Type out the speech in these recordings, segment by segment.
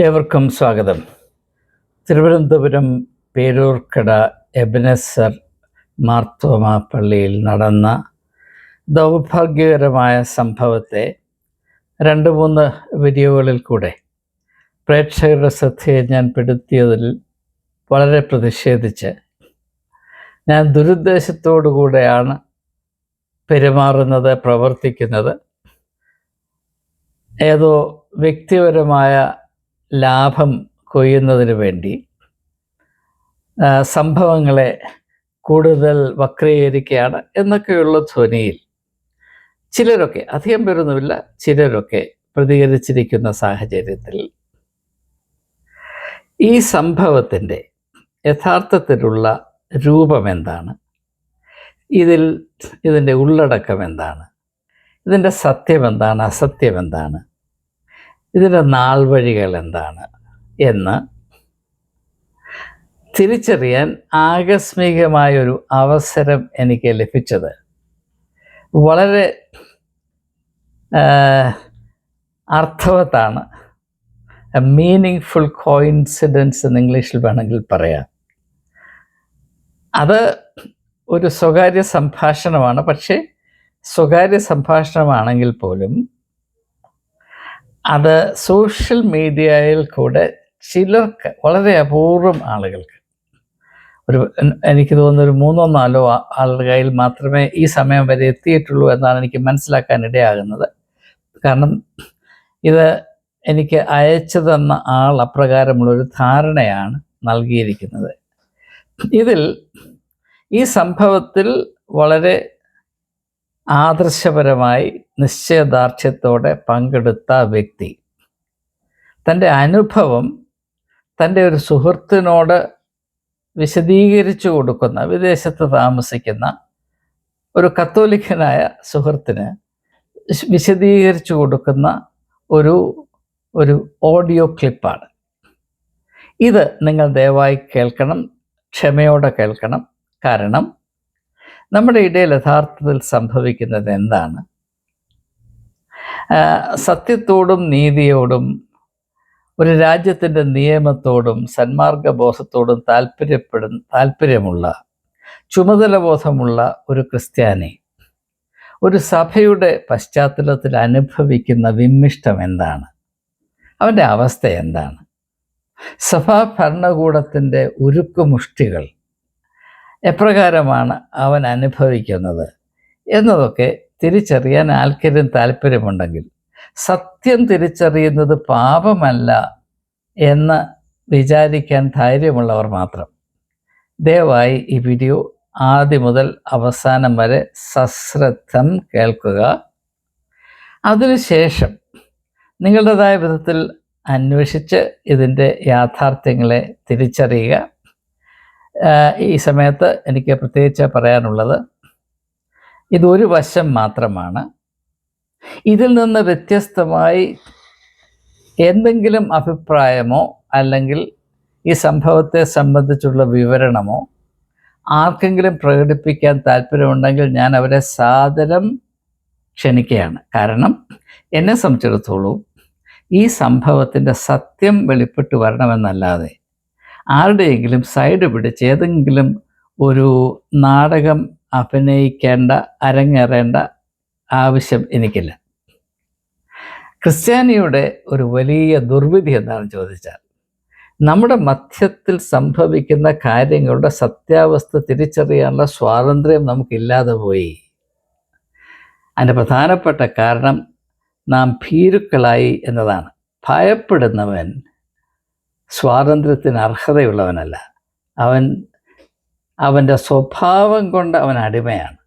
ഏവർക്കും സ്വാഗതം. തിരുവനന്തപുരം പേരൂർക്കട എബനേസർ മാർത്തോമാ പള്ളിയിൽ നടന്ന ദൗർഭാഗ്യകരമായ സംഭവത്തെ 2-3 വീഡിയോകളിൽ കൂടെ പ്രേക്ഷകരുടെ ശ്രദ്ധയെ ഞാൻ പെടുത്തിയതിൽ വളരെ പ്രതിഷേധിച്ച്, ഞാൻ ദുരുദ്ദേശത്തോടു കൂടെയാണ് പെരുമാറുന്നത്, പ്രവർത്തിക്കുന്നത്, ഏതോ വ്യക്തിപരമായ ലാഭം കൊയ്യുന്നതിന് വേണ്ടി സംഭവങ്ങളെ കൂടുതൽ വക്രീകരിക്കുകയാണ് എന്നൊക്കെയുള്ള ധ്വനിയിൽ ചിലരൊക്കെ, അധികം പേരൊന്നുമില്ല, ചിലരൊക്കെ പ്രതികരിച്ചിരിക്കുന്ന സാഹചര്യത്തിൽ ഈ സംഭവത്തിൻ്റെ യഥാർത്ഥത്തിലുള്ള രൂപം എന്താണ്, ഇതിൻ്റെ ഉള്ളടക്കം എന്താണ്, ഇതിൻ്റെ സത്യം എന്താണ്, അസത്യം എന്താണ്, ഇതിൻ്റെ നാൾവഴികൾ എന്താണ് എന്ന് തിരിച്ചറിയാൻ ആകസ്മികമായൊരു അവസരം എനിക്ക് ലഭിച്ചത് വളരെ അർത്ഥവത്താണ്. മീനിങ് ഫുൾ കോയിൻസിഡൻസ് എന്ന് ഇംഗ്ലീഷിൽ വേണമെങ്കിൽ പറയാം. അത് ഒരു സ്വകാര്യ സംഭാഷണമാണ്. പക്ഷേ സ്വകാര്യ സംഭാഷണമാണെങ്കിൽ പോലും അത് സോഷ്യൽ മീഡിയയിൽ കൂടെ ചിലർക്ക്, വളരെ അപൂർവം ആളുകൾക്ക്, എനിക്ക് തോന്നുന്നൊരു 3-4 ആളുടെ കയ്യിൽ മാത്രമേ ഈ സമയം വരെ എത്തിയിട്ടുള്ളൂ എന്നാണ് എനിക്ക് മനസ്സിലാക്കാൻ ഇടയാകുന്നത്. കാരണം ഇത് എനിക്ക് അയച്ചു തന്ന ആൾ അപ്രകാരമുള്ളൊരു ധാരണയാണ് നൽകിയിരിക്കുന്നത്. ഇതിൽ ഈ സംഭവത്തിൽ വളരെ ആദർശപരമായി നിശ്ചയദാർഢ്യത്തോടെ പങ്കെടുത്ത വ്യക്തി തൻ്റെ അനുഭവം തൻ്റെ ഒരു സുഹൃത്തിനോട് വിശദീകരിച്ചു കൊടുക്കുന്ന, വിദേശത്ത് താമസിക്കുന്ന ഒരു കത്തോലിക്കനായ സുഹൃത്തിന് വിശദീകരിച്ചു കൊടുക്കുന്ന ഒരു ഓഡിയോ ക്ലിപ്പാണ് ഇത്. നിങ്ങൾ ദയവായി കേൾക്കണം, ക്ഷമയോടെ കേൾക്കണം. കാരണം നമ്മുടെ ഇടയിൽ യഥാർത്ഥത്തിൽ സംഭവിക്കുന്നത് എന്താണ്? സത്യത്തോടും നീതിയോടും ഒരു രാജ്യത്തിൻ്റെ നിയമത്തോടും സന്മാർഗബോധത്തോടും താല്പര്യമുള്ള, ചുമതലബോധമുള്ള ഒരു ക്രിസ്ത്യാനി ഒരു സഭയുടെ പശ്ചാത്തലത്തിൽ അനുഭവിക്കുന്ന വിമ്മിഷ്ടം എന്താണ്? അവൻ്റെ അവസ്ഥ എന്താണ്? സഭാ ഭരണകൂടത്തിൻ്റെ ഉരുക്കുമുഷ്ടികൾ എപ്രകാരമാണ് അവൻ അനുഭവിക്കുന്നത് എന്നതൊക്കെ തിരിച്ചറിയാൻ ആർക്കെങ്കിലും താല്പര്യമുണ്ടെങ്കിൽ, സത്യം തിരിച്ചറിയുന്നത് പാപമല്ല എന്ന് വിചാരിക്കാൻ ധൈര്യമുള്ളവർ മാത്രം ദയവായി ഈ വീഡിയോ ആദ്യം മുതൽ അവസാനം വരെ സശ്രദ്ധം കേൾക്കുക. അതിനുശേഷം നിങ്ങളുടേതായ വിധത്തിൽ അന്വേഷിച്ച് ഇതിൻ്റെ യാഥാർത്ഥ്യങ്ങളെ തിരിച്ചറിയുക. ഈ സമയത്ത് എനിക്ക് പ്രത്യേകിച്ച് പറയാനുള്ളത്, ഇതൊരു വശം മാത്രമാണ്. ഇതിൽ നിന്ന് വ്യത്യസ്തമായി എന്തെങ്കിലും അഭിപ്രായമോ അല്ലെങ്കിൽ ഈ സംഭവത്തെ സംബന്ധിച്ചുള്ള വിവരണമോ ആർക്കെങ്കിലും പ്രകടിപ്പിക്കാൻ താല്പര്യമുണ്ടെങ്കിൽ ഞാൻ അവരെ സാദരം ക്ഷണിക്കുകയാണ്. കാരണം എന്നെ സംബന്ധിച്ചിടത്തോളം ഈ സംഭവത്തിൻ്റെ സത്യം വെളിപ്പെട്ട് വരണമെന്നല്ലാതെ ആരുടെയെങ്കിലും സൈഡ് പിടിച്ച് ഏതെങ്കിലും ഒരു നാടകം അഭിനയിക്കേണ്ട, അരങ്ങേറേണ്ട ആവശ്യം എനിക്കില്ല. ക്രിസ്ത്യാനിയുടെ ഒരു വലിയ ദുർവിധി എന്താണെന്ന് ചോദിച്ചാൽ, നമ്മുടെ മധ്യത്തിൽ സംഭവിക്കുന്ന കാര്യങ്ങളുടെ സത്യാവസ്ഥ തിരിച്ചറിയാനുള്ള സ്വാതന്ത്ര്യം നമുക്കില്ലാതെ പോയി. അതിൻ്റെ പ്രധാനപ്പെട്ട കാരണം നാം ഭീരുക്കളായി എന്നതാണ്. ഭയപ്പെടുന്നവൻ സ്വാതന്ത്ര്യത്തിന് അർഹതയുള്ളവനല്ല. അവൻ്റെ സ്വഭാവം കൊണ്ട് അവൻ അടിമയാണ്.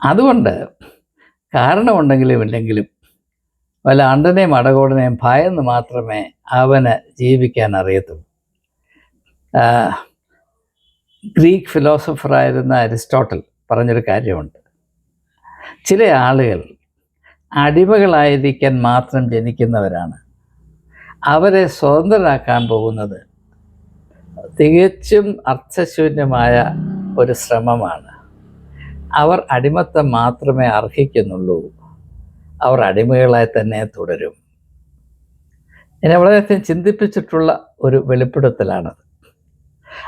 അതുകൊണ്ട് കാരണമുണ്ടെങ്കിലും ഇല്ലെങ്കിലും വല്ല അണ്ടനെയും അടകോടനെയും ഭയന്ന് മാത്രമേ അവന് ജീവിക്കാൻ അറിയത്തുള്ളൂ. ഗ്രീക്ക് ഫിലോസഫറായിരുന്ന അരിസ്റ്റോട്ടൽ പറഞ്ഞൊരു കാര്യമുണ്ട്. ചില ആളുകൾ അടിമകളായിരിക്കാൻ മാത്രം ജനിക്കുന്നവരാണ്. അവരെ സ്വതന്ത്രരാക്കാൻ പോകുന്നത് തികച്ചും അർത്ഥശൂന്യമായ ഒരു ശ്രമമാണ്. അവർ അടിമത്തം മാത്രമേ അർഹിക്കുന്നുള്ളൂ. അവർ അടിമകളായി തന്നെ തുടരും. എന്നെ വളരെയധികം ചിന്തിപ്പിച്ചിട്ടുള്ള ഒരു വെളിപ്പെടുത്തലാണ്.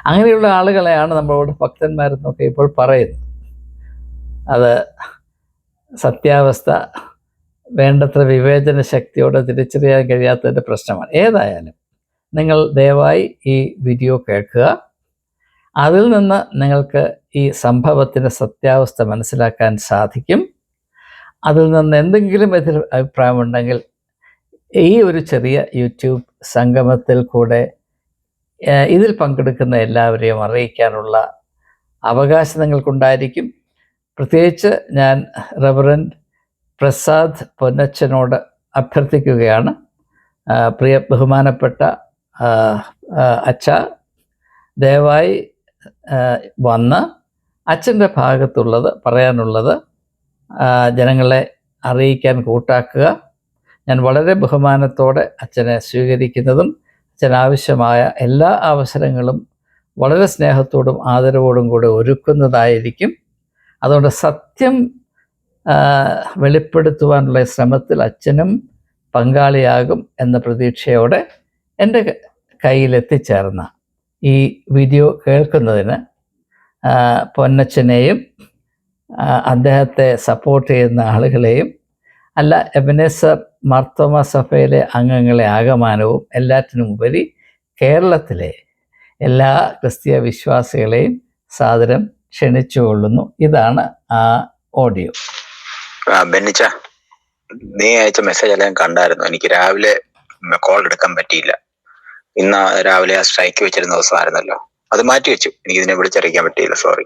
അങ്ങനെയുള്ള ആളുകളെയാണ് നമ്മളോട് ഭക്തന്മാരെന്നൊക്കെ ഇപ്പോൾ പറയുന്നത്. അത് സത്യാവസ്ഥ വേണ്ടത്ര വിവേചന ശക്തിയോടെ തിരിച്ചറിയാൻ കഴിയാത്തതിൻ്റെ പ്രശ്നമാണ്. ഏതായാലും നിങ്ങൾ ദയവായി ഈ വീഡിയോ കേൾക്കുക. അതിൽ നിന്ന് നിങ്ങൾക്ക് ഈ സംഭവത്തിൻ്റെ സത്യാവസ്ഥ മനസ്സിലാക്കാൻ സാധിക്കും. അതിൽ നിന്ന് എന്തെങ്കിലും എതിർ അഭിപ്രായമുണ്ടെങ്കിൽ ഈ ഒരു ചെറിയ യൂട്യൂബ് സംഗമത്തിൽ കൂടെ ഇതിൽ പങ്കെടുക്കുന്ന എല്ലാവരെയും അറിയിക്കാനുള്ള അവകാശം നിങ്ങൾക്കുണ്ടായിരിക്കും. പ്രത്യേകിച്ച് ഞാൻ റവറൻഡ് പ്രസാദ് പൊന്നച്ചനോട് അഭ്യർത്ഥിക്കുകയാണ്, പ്രിയ ബഹുമാനപ്പെട്ട അച്ഛ, ദയവായി വന്ന് അച്ഛൻ്റെ ഭാഗത്തുള്ളത് പറയാനുള്ളത് ജനങ്ങളെ അറിയിക്കാൻ കൂട്ടാക്കുക. ഞാൻ വളരെ ബഹുമാനത്തോടെ അച്ഛനെ സ്വീകരിക്കുന്നതും അച്ഛനാവശ്യമായ എല്ലാ അവസരങ്ങളും വളരെ സ്നേഹത്തോടും ആദരവോടും കൂടെ ഒരുക്കുന്നതായിരിക്കും. അതുകൊണ്ട് സത്യം വെളിപ്പെടുത്തുവാനുള്ള ശ്രമത്തിൽ അച്ഛനും പങ്കാളിയാകും എന്ന പ്രതീക്ഷയോടെ എൻ്റെ കയ്യിലെത്തിച്ചേർന്ന ഈ വീഡിയോ കേൾക്കുന്നതിന് പൊന്നച്ചനെയും അദ്ദേഹത്തെ സപ്പോർട്ട് ചെയ്യുന്ന ആളുകളെയും, അല്ല എബനേസർ മാർത്തോമ സഭയിലെ അംഗങ്ങളെ ആകമാനവും എല്ലാറ്റിനും ഉപരി കേരളത്തിലെ എല്ലാ ക്രിസ്തീയ വിശ്വാസികളെയും സാദരം ക്ഷണിച്ചുകൊള്ളുന്നു. ഇതാണ് ആ ഓഡിയോ. ബെന്നിച്ച, നീ അയച്ച മെസ്സേജ് എല്ലാം കണ്ടായിരുന്നു. എനിക്ക് രാവിലെ കോൾ എടുക്കാൻ പറ്റിയില്ല. ഇന്ന് രാവിലെ ആ സ്ട്രൈക്ക് വെച്ചിരുന്ന ദിവസമായിരുന്നല്ലോ, അത് മാറ്റി വെച്ചു. എനിക്ക് ഇതിനെ വിളിച്ചറിയിക്കാൻ പറ്റിയില്ല, സോറി.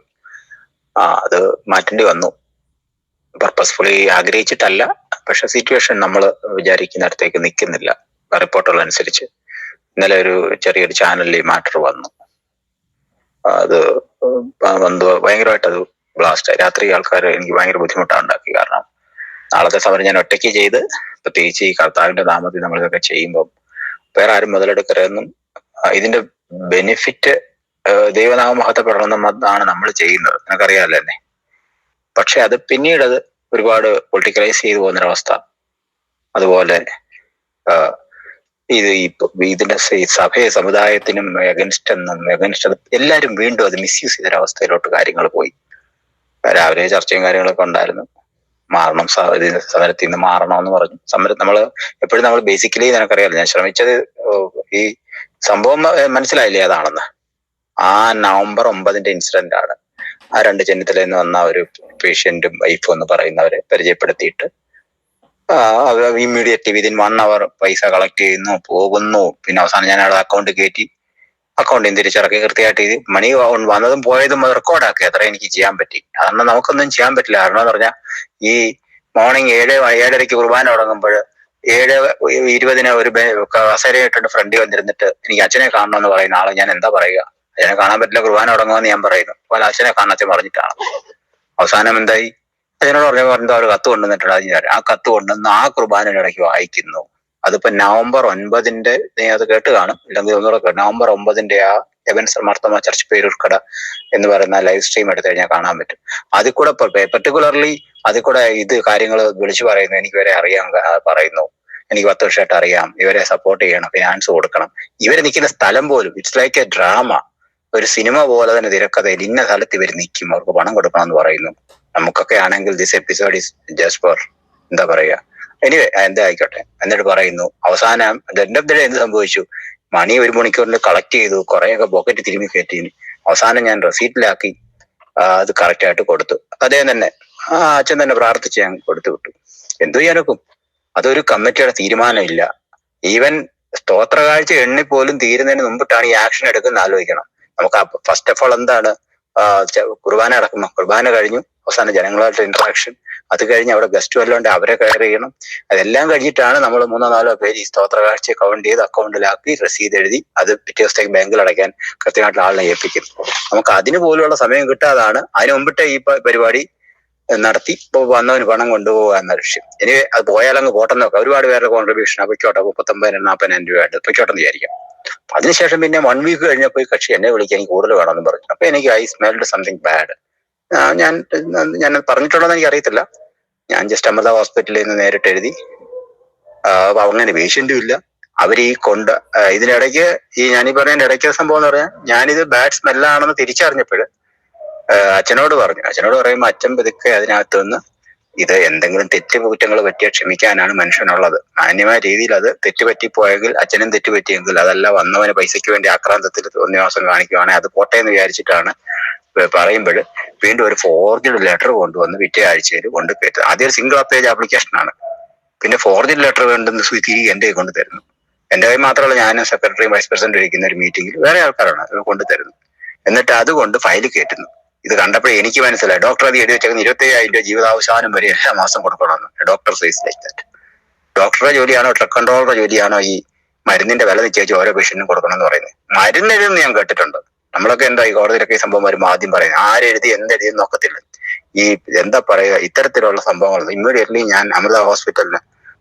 അത് മാറ്റേണ്ടി വന്നു. പർപ്പസ്ഫുള്ളി ആഗ്രഹിച്ചിട്ടല്ല, പക്ഷെ സിറ്റുവേഷൻ നമ്മൾ വിചാരിക്കുന്നിടത്തേക്ക് നിൽക്കുന്നില്ല. റിപ്പോർട്ടുകൾ അനുസരിച്ച് ഇന്നലെ ഒരു ചെറിയൊരു ചാനലിൽ ഈ മാറ്റർ വന്നു. അത് ഭയങ്കരമായിട്ട് അത് ബ്ലാസ്റ്റ് ആയി. രാത്രി ആൾക്കാർ എനിക്ക് ഭയങ്കര ബുദ്ധിമുട്ടാണ് ഉണ്ടാക്കി. കാരണം നാളത്തെ സമരം ഞാൻ ഒറ്റയ്ക്ക് ചെയ്ത്, പ്രത്യേകിച്ച് ഈ കർത്താവിന്റെ നാമത്തിൽ നമ്മളിതൊക്കെ ചെയ്യുമ്പം വേറെ ആരും മുതലെടുക്കരുതെന്നും ഇതിന്റെ ബെനിഫിറ്റ് ദൈവനാമ മഹത്വപ്പെടണമെന്നാണ് നമ്മൾ ചെയ്യുന്നത്, നിനക്കറിയാമല്ലോ തന്നെ. പക്ഷെ അത് പിന്നീട് അത് ഒരുപാട് പൊളിറ്റിക്കലൈസ് ചെയ്തു പോകുന്നൊരവസ്ഥ. അതുപോലെ ഇതിന്റെ സഭയെ സമുദായത്തിനും എഗൻസ്റ്റ് എല്ലാവരും വീണ്ടും അത് മിസ്യൂസ് ചെയ്തൊരവസ്ഥയിലോട്ട് കാര്യങ്ങൾ പോയി. രാവിലെ ചർച്ചയും കാര്യങ്ങളൊക്കെ ഉണ്ടായിരുന്നു. മാറണം, സമരത്തിൽ നിന്ന് മാറണമെന്ന് പറഞ്ഞു. സമരം നമ്മൾ ബേസിക്കലി നിനക്കറിയാലോ, ഞാൻ ശ്രമിച്ചത് ഈ സംഭവം മനസ്സിലായില്ലേ ഏതാണെന്ന്. ആ നവംബർ 9 ഇൻസിഡന്റ് ആണ്. ആ 2 ചെന്നിത്തലയിൽ നിന്ന് വന്ന ഒരു പേഷ്യന്റും വൈഫും എന്ന് പറയുന്നവരെ പരിചയപ്പെടുത്തിയിട്ട് ഇമ്മീഡിയറ്റ് വിതിൻ 1 hour പൈസ കളക്ട് ചെയ്യുന്നു, പോകുന്നു. പിന്നെ അവസാനം ഞാൻ അവിടെ അക്കൗണ്ട് കയറ്റി, അക്കൗണ്ടിൽ തിരിച്ചിറക്കി കൃത്യമായിട്ട് ഇത് മണി വന്നതും പോയതും അത് റെക്കോർഡാക്കി. അത്ര എനിക്ക് ചെയ്യാൻ പറ്റി. അതൊന്നും നമുക്കൊന്നും ചെയ്യാൻ പറ്റില്ല. കാരണം എന്ന് പറഞ്ഞാൽ ഈ മോർണിംഗ് 7:30 കുർബാന തുടങ്ങുമ്പോൾ 7:20 ഒരു കസേരയിട്ടുണ്ട് ഫ്രണ്ടിൽ വന്നിരുന്നിട്ട് എനിക്ക് അച്ഛനെ കാണണമെന്ന് പറയുന്ന ആള് ഞാൻ എന്താ പറയുക? അച്ഛനെ കാണാൻ പറ്റില്ല, കുർബാന തുടങ്ങുമെന്ന് ഞാൻ പറയുന്നു. അപ്പോൾ അച്ഛനെ കാണാൻ പറഞ്ഞിട്ടാണ്. അവസാനം എന്തായി? അച്ഛനോട് പറഞ്ഞ ഒരു കത്ത് കൊണ്ടുവന്നിട്ടുണ്ട്. ആ കത്ത് കൊണ്ടുവന്ന് ആ കുർബാനയുടെ ഇടയ്ക്ക് വായിക്കുന്നു. അതിപ്പോ നവംബർ 9 നീ അത് കേട്ട് കാണും, ഇല്ലെങ്കിൽ ഒന്നുകൂടെ നവംബർ 9 ആ എബനേസർ മാർത്തോമ ചർച്ച് പേരൂർക്കട എന്ന് പറയുന്ന ലൈവ് സ്ട്രീം എടുത്തു കഴിഞ്ഞാൽ കാണാൻ പറ്റും. അതിൽ കൂടെ പെർട്ടിക്കുലർലി അതിൽ കൂടെ ഇത് കാര്യങ്ങൾ വിളിച്ചു പറയുന്നു. എനിക്ക് ഇവരെ അറിയാൻ പറയുന്നു, എനിക്ക് 10 വർഷമായിട്ട് അറിയാം, ഇവരെ സപ്പോർട്ട് ചെയ്യണം, ഫിനാൻസ് കൊടുക്കണം. ഇവര് നിൽക്കുന്ന സ്ഥലം പോലും ഇറ്റ്സ് ലൈക്ക് എ ഡ്രാമ, ഒരു സിനിമ പോലെ തന്നെ തിരക്കഥയിൽ ഇന്ന സ്ഥലത്ത് ഇവർ നിൽക്കും, അവർക്ക് പണം കൊടുക്കണം എന്ന് പറയുന്നു. നമുക്കൊക്കെ ആണെങ്കിൽ this episode is just for എന്താ പറയുക, എനിവേ എന്താ ആയിക്കോട്ടെ. എന്നിട്ട് പറയുന്നു അവസാനം എൻഡ് ഓഫ് ദി ഡേ എന്ത് സംഭവിച്ചു? മണി 1 മണിക്കൂറിൽ കളക്ട് ചെയ്തു, കുറെയൊക്കെ പോക്കറ്റ് തിരുമ്പി കയറ്റി. അവസാനം ഞാൻ റെസീറ്റിലാക്കി അത് കറക്റ്റ് ആയിട്ട് കൊടുത്തു. അദ്ദേഹം തന്നെ അച്ഛൻ തന്നെ പ്രാർത്ഥിച്ച് ഞാൻ കൊടുത്തു വിട്ടു. എന്തു ചെയ്യാനൊക്കും? അതൊരു കമ്മിറ്റിയുടെ തീരുമാനമില്ല. ഈവൻ സ്തോത്ര കാഴ്ച എണ്ണിപ്പോലും തീരുന്നതിന് മുമ്പിട്ടാണ് ഈ ആക്ഷൻ എടുക്കുന്ന ആലോചിക്കണം. നമുക്ക് ഫസ്റ്റ് ഓഫ് ഓൾ എന്താണ്, കുർബാന നടക്കുന്നു, കുർബാന കഴിഞ്ഞു, അവസാനം ജനങ്ങളായിട്ട് ഇന്ററാക്ഷൻ, അത് കഴിഞ്ഞ് അവിടെ ഗസ്റ്റ് വല്ലതുണ്ട് അവരെ കെയർ ചെയ്യണം. അതെല്ലാം കഴിഞ്ഞിട്ടാണ് നമ്മൾ 3-4 പേര് ഈ സ്തോത്ര കാഴ്ച കൗണ്ട് ചെയ്ത് അക്കൗണ്ടിലാക്കി രസീത് എഴുതി അത് പിറ്റേ ദിവസത്തേക്ക് ബാങ്കിൽ അടയ്ക്കാൻ കൃത്യമായിട്ടുള്ള ആളിനെ ഏൽപ്പിക്കും. നമുക്ക് അതിന് പോലുള്ള സമയം കിട്ടാതാണ് അതിന് മുമ്പിട്ട് ഈ പരിപാടി നടത്തി വന്നവന് പണം കൊണ്ടുപോകുക എന്ന ലക്ഷ്യം. ഇനി അത് പോയാലങ്ങ് പോട്ടെന്ന് നോക്കാം. ഒരുപാട് പേരുടെ കോൺട്രിബ്യൂഷൻ പൊയ്ക്കോട്ടെ, 39,000-40,000 രൂപയായിട്ട് പൊയ്ക്കോട്ടെന്ന് വിചാരിക്കാം. അതിനുശേഷം പിന്നെ 1 വീക്ക് കഴിഞ്ഞപ്പോൾ ഈ കക്ഷി എന്നെ വിളിക്കാൻ എനിക്ക് കൂടുതൽ വേണമെന്ന് പറഞ്ഞു. അപ്പൊ എനിക്ക് ഐ സ്മെൽഡ് സംതിങ് ബാഡ്. ഞാൻ പറഞ്ഞിട്ടുണ്ടോന്ന് എനിക്ക് അറിയത്തില്ല. ഞാൻ ജസ്റ്റ് അമൃത ഹോസ്പിറ്റലിൽ നിന്ന് നേരിട്ട് എഴുതി. അങ്ങനെ പേഷ്യന്റും ഇല്ല, അവർ ഈ ഇതിനിടയ്ക്ക് ഞാനീ പറയുന്ന ഇടയ്ക്ക് സംഭവം എന്ന് പറഞ്ഞാൽ ഞാനിത് ബാഡ് സ്മെല്ലാണെന്ന് തിരിച്ചറിഞ്ഞപ്പോൾ അച്ഛനോട് പറയുമ്പോൾ അച്ഛൻ പതുക്കെ അതിനകത്ത് നിന്ന് ഇത് എന്തെങ്കിലും കുറ്റങ്ങൾ പറ്റിയാൽ ക്ഷമിക്കാനാണ് മനുഷ്യനുള്ളത്. മാന്യമായ രീതിയിൽ അത് തെറ്റുപറ്റിപ്പോയെങ്കിൽ അച്ഛനും തെറ്റുപറ്റിയെങ്കിൽ അതല്ല വന്നവന് പൈസയ്ക്ക് വേണ്ടി ആക്രാന്തത്തിൽ തോന്നിവാസം കാണിക്കുവാണെങ്കിൽ അത് പോട്ടെ എന്ന് വിചാരിച്ചിട്ടാണ് പറയുമ്പോൾ വീണ്ടും ഒരു ഫോർജഡ് ലെറ്റർ കൊണ്ടുവന്ന് പിറ്റേ ആഴ്ചയിൽ കൊണ്ട് കയറ്റുന്നത്. ആദ്യം ഒരു സിംഗിൾ പേജ് ആപ്ലിക്കേഷനാണ്, പിന്നെ ഫോർജഡ് ലെറ്റർ വേണ്ടെന്ന് തിരികെ എന്റെ കൊണ്ട് തരുന്നു. എന്റെ കൈ മാത്രമല്ല, ഞാൻ സെക്രട്ടറിയും വൈസ് പ്രസിഡന്റ് ഇരിക്കുന്ന ഒരു മീറ്റിംഗിൽ വേറെ ആൾക്കാരാണ് അത് കൊണ്ടുതരുന്നു. എന്നിട്ട് അതുകൊണ്ട് ഫയൽ കയറ്റുന്നു. ഇത് കണ്ടപ്പോഴേ എനിക്ക് മനസ്സിലായി ഡോക്ടർ അത് എഴുതി വെച്ചേക്കുന്ന 25,000 രൂപ ജീവിതാവസാനം വരെ എല്ലാ മാസം കൊടുക്കണമെന്ന്. Doctor size like that. ഡോക്ടറുടെ ജോലിയാണോ ട്രക്ക് കൺട്രോളറുടെ ജോലിയാണോ ഈ മരുന്നിന്റെ വില നിശ്ചയിച്ച് ഓരോ പേഷ്യന്റിനും കൊടുക്കണം എന്ന് പറയുന്നത്? മരുന്ന് എഴുതുന്ന ഞാൻ കേട്ടിട്ടുണ്ട്. നമ്മളൊക്കെ എന്താ ഈ കോടതിയിലൊക്കെ ഈ സംഭവം വരുമ്പോൾ ആദ്യം പറയുന്നത് ആരെഴുതി എന്തെഴുതി നോക്കത്തില്ല. ഈ എന്താ പറയുക, ഇത്തരത്തിലുള്ള സംഭവങ്ങൾ ഇമ്മീഡിയറ്റ്ലി ഞാൻ അമൃത ഹോസ്പിറ്റലിന്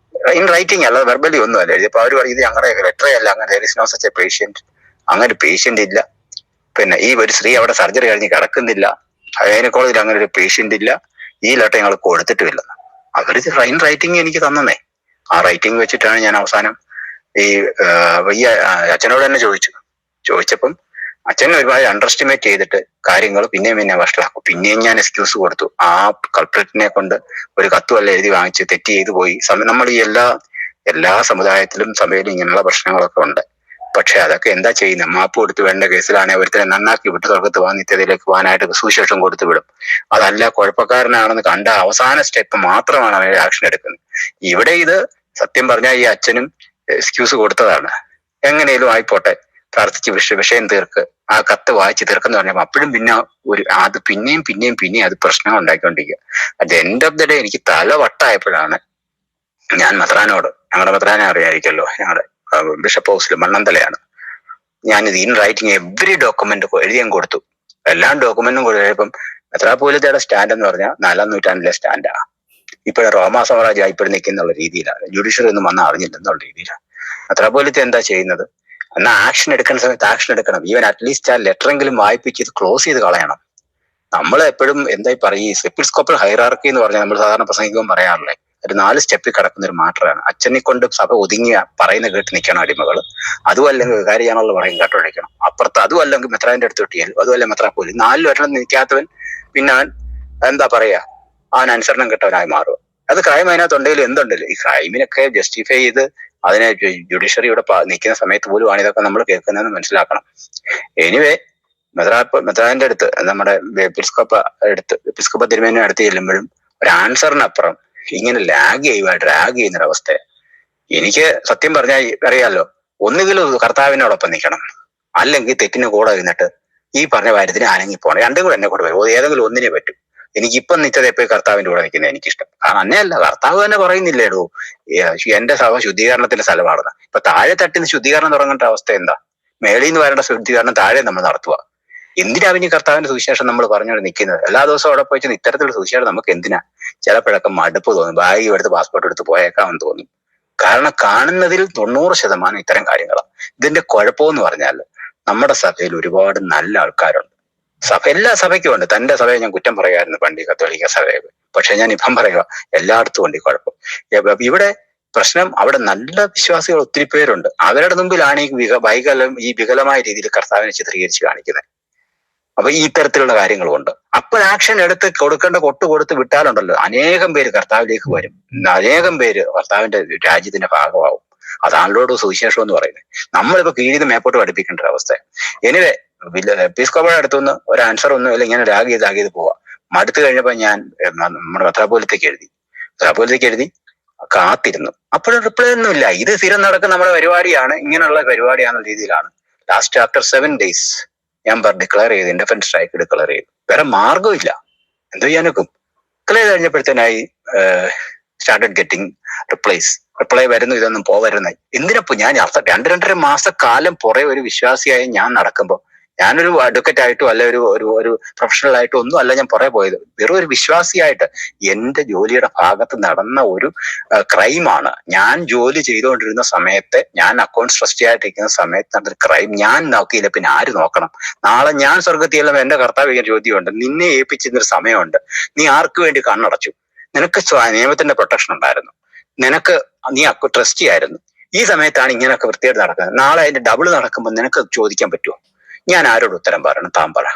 ഇൻ റൈറ്റിംഗ് അല്ല, വെർബലി ഒന്നും അല്ല എഴുതിയപ്പോൾ അവർ പറയും ഇത് ഞങ്ങളുടെ ലെറ്ററേ അല്ല, അങ്ങനെ നോ സച്ച് എ പേഷ്യന്റ്, അങ്ങനെ ഒരു പേഷ്യന്റ് ഇല്ല. പിന്നെ ഈ ഒരു സ്ത്രീ അവിടെ സർജറി കഴിഞ്ഞ് കിടക്കുന്നില്ല, ഗൈനക്കോളജിയിൽ അങ്ങനെ ഒരു പേഷ്യന്റ് ഇല്ല, ഈ ലെറ്റർ ഞങ്ങൾ കൊടുത്തിട്ടുമില്ല. അവർ ഇൻ റൈറ്റിംഗ് എനിക്ക് തന്നേ. ആ റൈറ്റിംഗ് വെച്ചിട്ടാണ് ഞാൻ അവസാനം ഈ അച്ഛനോട് തന്നെ ചോദിച്ചപ്പം അച്ഛൻ ഒരുപാട് അണ്ടർ എസ്റ്റിമേറ്റ് ചെയ്തിട്ട് കാര്യങ്ങൾ പിന്നെയും വഷളാക്കും. പിന്നെയും ഞാൻ എക്സ്ക്യൂസ് കൊടുത്തു. ആ കൾപ്രിറ്റിനെ കൊണ്ട് ഒരു കത്തുമല്ല എഴുതി വാങ്ങിച്ച് തെറ്റ് ചെയ്തു പോയി. നമ്മൾ ഈ എല്ലാ സമുദായത്തിലും സഭയിലും ഇങ്ങനെയുള്ള പ്രശ്നങ്ങളൊക്കെ ഉണ്ട്. പക്ഷെ അതൊക്കെ എന്താ ചെയ്യുന്നത്? മാപ്പ് കൊടുത്ത് വേണ്ട കേസിലാണെങ്കിൽ ഒരുത്തരെ നന്നാക്കി വിട്ട് തുറക്കത്ത് പോകാൻ നിത്യതയിലേക്ക് പോകാനായിട്ട് സുവിശേഷം കൊടുത്തു വിടും. അതല്ല കുഴപ്പക്കാരനാണെന്ന് കണ്ട അവസാന സ്റ്റെപ്പ് മാത്രമാണ് അവർ ആക്ഷൻ എടുക്കുന്നത്. ഇവിടെ ഇത് സത്യം പറഞ്ഞാൽ ഈ അച്ഛനും എക്സ്ക്യൂസ് കൊടുത്തതാണ്. എങ്ങനെയും ആയിപ്പോട്ടെ, പ്രാർത്ഥിച്ച് വിഷയം തീർക്ക്, ആ കത്ത് വായിച്ച് തീർക്കെന്ന് പറഞ്ഞപ്പോൾ അപ്പോഴും പിന്നെ അത് പിന്നെയും അത് പ്രശ്നം ഉണ്ടാക്കിക്കൊണ്ടിരിക്കുക. At end of the day എനിക്ക് തല വട്ടായപ്പോഴാണ് ഞാൻ മെത്രാനോട്, ഞങ്ങളുടെ മെത്രാനെ അറിയാമായിരിക്കല്ലോ, ഞങ്ങളുടെ ബിഷപ്പ് ഹൗസിൽ മണ്ണന്തലയാണ്, ഞാനിത് ഇൻ റൈറ്റിംഗ് എവറി ഡോക്യുമെന്റ് എഴുതിയും കൊടുത്തു. എല്ലാ ഡോക്യുമെന്റും കൊടുത്തപ്പം മെത്രാപ്പോലിത്തയുടെ സ്റ്റാൻഡ് എന്ന് പറഞ്ഞാൽ 4-ാം നൂറ്റാണ്ടിലെ സ്റ്റാൻഡാണ്. ഇപ്പോഴും റോമാ സാമ്രാജ്യം ഇപ്പോഴും നിൽക്കുന്നുള്ള രീതിയിലാണ്, ജുഡീഷ്യറി ഒന്നും വന്ന് അറിഞ്ഞില്ലെന്നുള്ള രീതിയിലാണ്. മെത്രാപ്പോലിത്ത എന്താ ചെയ്യുന്നത്? എന്നാൽ ആക്ഷൻ എടുക്കുന്ന സമയത്ത് ആക്ഷൻ എടുക്കണം. ഈവൻ അറ്റ്ലീസ്റ്റ് ആ ലെറ്ററെങ്കിലും വായിപ്പിച്ച് ഇത് ക്ലോസ് ചെയ്ത് കളയണം. നമ്മൾ എപ്പോഴും എന്താ പറയുക, എപ്പിസ്കോപ്പൽ ഹൈറാർക്കി എന്ന് പറഞ്ഞാൽ നമ്മൾ സാധാരണ പ്രസംഗിക്കുമ്പോൾ പറയാറില്ലേ, ഒരു 4 സ്റ്റെപ്പിൽ കിടക്കുന്ന ഒരു മാറ്ററാണ്. അച്ഛനെ കൊണ്ട് സഭ ഒതുങ്ങിയ പറയുന്ന കേട്ട് നിൽക്കണം അടിമകൾ, അതും അല്ലെങ്കിൽ വികാരി ചെയ്യാനുള്ള പറയും കേട്ടോടിക്കണം. അപ്പുറത്ത് അതും അല്ലെങ്കിൽ മെത്രാന്റെ അടുത്ത് കിട്ടിയാലും അതുമല്ല മെത്രാപ്പോലി 4 വട്ടം നിൽക്കാത്തവൻ പിന്നെ അവൻ എന്താ പറയാ, അവൻ അനുസരണം കിട്ടവനായി മാറുക. അത് ക്രൈം അതിനകത്തുണ്ടെങ്കിലും എന്തുണ്ടല്ലോ, ഈ ക്രൈമിനൊക്കെ ജസ്റ്റിഫൈ ചെയ്ത് അതിനെ ജുഡീഷ്യറിയുടെ നിൽക്കുന്ന സമയത്ത് പോലും ഇതൊക്കെ നമ്മൾ കേൾക്കുന്നതെന്ന് മനസ്സിലാക്കണം. എനിവേ മെത്രാന്റെ അടുത്ത് നമ്മുടെ എപ്പിസ്കോപ്പ തിരുമേനിയുടെ അടുത്ത് ചെല്ലുമ്പോഴും ഒരു ആൻസറിനപ്പുറം ഇങ്ങനെ ഡ്രാഗ് ചെയ്യുന്നൊരവസ്ഥ. എനിക്ക് സത്യം പറഞ്ഞാൽ അറിയാലോ, ഒന്നുകിലും കർത്താവിനോടൊപ്പം നിൽക്കണം, അല്ലെങ്കിൽ തെറ്റിന് കൂടെ ഇരുന്നിട്ട് ഈ പറഞ്ഞ കാര്യത്തിന് അനങ്ങി പോകണം. രണ്ടും കൂടെ എന്നെ കൂടെ വരും, ഏതെങ്കിലും ഒന്നിനെ പറ്റും. എനിക്കിപ്പം നിത്യത എപ്പോഴും കർത്താവിന്റെ കൂടെ നിൽക്കുന്നത് എനിക്കിഷ്ടം. കാരണം അന്നേയല്ല, കർത്താവ് തന്നെ പറയുന്നില്ലേടോ എന്റെ സഭ ശുദ്ധീകരണത്തിന്റെ സ്ഥലമാണെന്ന്. ഇപ്പൊ താഴെ തട്ടിന്ന് ശുദ്ധീകരണം തുടങ്ങേണ്ട അവസ്ഥ എന്താ? മേളിൽ നിന്ന് വരേണ്ട ശുദ്ധീകരണം താഴെ നമ്മൾ നടത്തുക. എന്തിനാ പിന്നെ കർത്താവിന്റെ സുവിശേഷം നമ്മൾ പറഞ്ഞുകൊണ്ട് നിൽക്കുന്നത്? എല്ലാ ദിവസവും അവിടെ പോയിട്ട് ഇത്തരത്തിലുള്ള സുവിശേഷം നമുക്ക് എന്തിനാ? ചിലപ്പോഴൊക്കെ മടുപ്പ് തോന്നും, ബാഗ് എടുത്ത് പാസ്പോർട്ട് എടുത്ത് പോയേക്കാമെന്ന് തോന്നും. കാരണം കാണുന്നതിൽ 90% ഇത്തരം കാര്യങ്ങളാണ്. ഇതിന്റെ കുഴപ്പമെന്ന് പറഞ്ഞാൽ നമ്മുടെ സഭയിൽ ഒരുപാട് നല്ല ആൾക്കാരുണ്ട്. എല്ലാ സഭയ്ക്കും ഉണ്ട്. തന്റെ സഭയെ ഞാൻ കുറ്റം പറയായിരുന്നു പണ്ട്, കത്തോലിക്ക സഭയെ. പക്ഷെ ഞാൻ ഇപ്പം പറയുക, എല്ലായിടത്തും ഉണ്ട് ഈ കുഴപ്പം. ഇവിടെ പ്രശ്നം അവിടെ നല്ല വിശ്വാസികൾ ഒത്തിരി പേരുണ്ട്. അവരുടെ മുമ്പിലാണ് ഈ വികലമായ രീതിയിൽ കർത്താവിനെ ചിത്രീകരിച്ച് കാണിക്കുന്നത്. അപ്പൊ ഈ ഇത്തരത്തിലുള്ള കാര്യങ്ങളുമുണ്ട്. അപ്പോൾ ആക്ഷൻ എടുത്ത് കൊടുക്കേണ്ട കൊടുത്ത് വിട്ടാലുണ്ടല്ലോ, അനേകം പേര് കർത്താവിലേക്ക് വരും, അനേകം പേര് കർത്താവിന്റെ രാജ്യത്തിന്റെ ഭാഗമാവും. അതാണല്ലോ സുവിശേഷം എന്ന് പറയുന്നത്. നമ്മളിപ്പോ കീഴിൽ മേപ്പോട്ട് പഠിപ്പിക്കേണ്ട ഒരു അവസ്ഥ. എനിവേ എപ്പിസ്കോപ്പയുടെ അടുത്തുനിന്ന് ഒരു ആൻസർ ഒന്നും ഇല്ല, ഇങ്ങനെ രാഗ് ചെയ്ത് പോവാ. മടുത്തു കഴിഞ്ഞപ്പോ ഞാൻ നമ്മുടെ മെത്രാപ്പോലിത്തയ്ക്ക് എഴുതി കാത്തിരുന്നു. അപ്പോഴും റിപ്ലൈ ഒന്നും ഇല്ല. ഇത് സ്ഥിരം നടക്കുന്ന നമ്മുടെ പരിപാടിയാണ്, ഇങ്ങനെയുള്ള പരിപാടിയാണെന്ന രീതിയിലാണ്. ലാസ്റ്റ് ആഫ്റ്റർ 7 days ഞാൻ ഡിക്ലെയർ ചെയ്ത്, ഇൻഡിഫൻസ് സ്ട്രൈക്ക് ഡിക്ലെയർ ചെയ്തു. വേറെ മാർഗമില്ല, എന്തോ ചെയ്യാനൊക്കും. ഡിക്ലെയർ കഴിഞ്ഞപ്പോഴത്തേനായി സ്റ്റാർട്ടഡ് ഗെറ്റിംഗ് റിപ്ലൈ വരുന്നു, ഇതൊന്നും പോവരുന്നായി. എന്തിനപ്പോ ഞാൻ 2-2.5 മാസക്കാലം പുറകെ ഒരു വിശ്വാസിയായി ഞാൻ നടക്കുമ്പോ, ഞാനൊരു അഡ്വക്കേറ്റ് ആയിട്ടോ അല്ല ഒരു പ്രൊഫഷണൽ ആയിട്ടോ ഒന്നും അല്ല ഞാൻ പുറകെ പോയത്. വെറും ഒരു വിശ്വാസിയായിട്ട് എന്റെ ജോലിയുടെ ഭാഗത്ത് നടന്ന ഒരു ക്രൈമാണ്. ഞാൻ ജോലി ചെയ്തുകൊണ്ടിരുന്ന സമയത്ത്, ഞാൻ അക്കൗണ്ട്സ് ട്രസ്റ്റി ആയിട്ടിരിക്കുന്ന സമയത്ത് നടന്നൊരു ക്രൈം ഞാൻ നോക്കിയില്ല, പിന്നെ ആര് നോക്കണം? നാളെ ഞാൻ സ്വർഗത്തിലെല്ലാം എന്റെ കർത്താവ് ചോദ്യമുണ്ട്, നിന്നെ ഏൽപ്പിച്ചിരുന്നൊരു സമയമുണ്ട്, നീ ആർക്ക് വേണ്ടി കണ്ണടച്ചു? നിനക്ക് നിയമത്തിന്റെ പ്രൊട്ടക്ഷൻ ഉണ്ടായിരുന്നു, നീ ട്രസ്റ്റി ആയിരുന്നു. ഈ സമയത്താണ് ഇങ്ങനെയൊക്കെ വൃത്തിയായിട്ട് നടക്കുന്നത്. നാളെ അതിന്റെ ഡബിൾ നടക്കുമ്പോൾ നിനക്ക് ചോദിക്കാൻ പറ്റുമോ? ഞാൻ ആരോട് ഉത്തരം പറയണം? താൻ പറ.